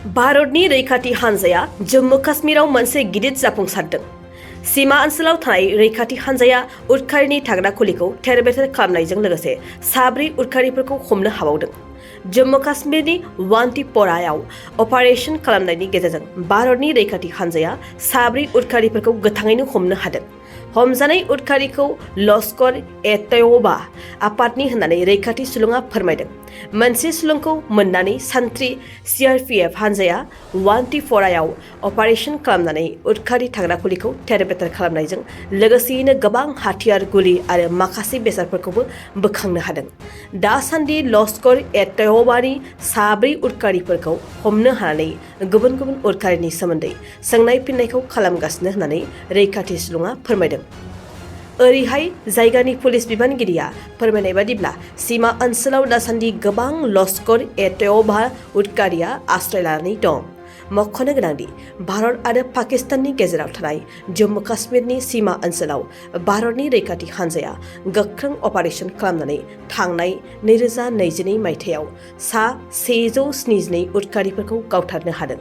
भारतनि रैखाथि हानजाया जम्मू काश्मीराव मोनसे गिदिर जाफुंसारदों। सीमा ओनसोलाव थानाय रैखाथि हानजाया उदखारिनि थाग्रा खुलिखौ थेर-बेथेर खालामनायजों लोगोसे 4 उदखारिफोरखौ हमनो हाबावदों। जम्मू काश्मीरनि वान्टीप'रायाव अपारेशन खालामनायनि गेजेरजों भारतनि रैखाथि हानजाया 4 उदखारिफोरखौ गोथाङैनो हमनो हादों। हमजानाय उदखारिखौ लश्कर-ए-तैयबा आफादनि होननानै रैखाथि सुलुङा फोरमायदों। मोनसे सुलुंखौ मोननानै सान्थ्रि CRPF हानजाया वान्टीप'रायाव अपारेशन खालामनानै उदखारि थाग्रा खुलिखौ थेर-बेथेर खालामनायजों लोगोसेयैनो गोबां हाथियार, गुलि आरो माखासे बेसादफोरखौबो बोखांनो हादों। दासान्दि लश्कर-ए-तैयबानि 4 उदखारिफोरखौ हमनो हानानै गुबुन गुबुन उदखारिनि सोमोन्दै सोंनाय फिननायखौ खालामगासिनो होननानै रैखाथि सुलुङा फोरमायदों। ओरैहाय जायगानि पुलिस बिबानगिरिया फोरमायनाय बादिब्ला सीमा ओनसोलाव दासान्दि गोबां लश्कर-ए-तैयबा उदखारिया आश्रय लानानै दं। मख'नो गोनांदि भारत आरो पाकिस्ताननि गेजेराव थानाय जम्मू काश्मीरनि सीमा ओनसोलाव भारतनि रैखाथि हानजाया गोख्रों अपारेशन खालामनानै थांनाय 2022 मायथाइयाव सा 172 उदखारिफोरखौ गावथारनो हादों।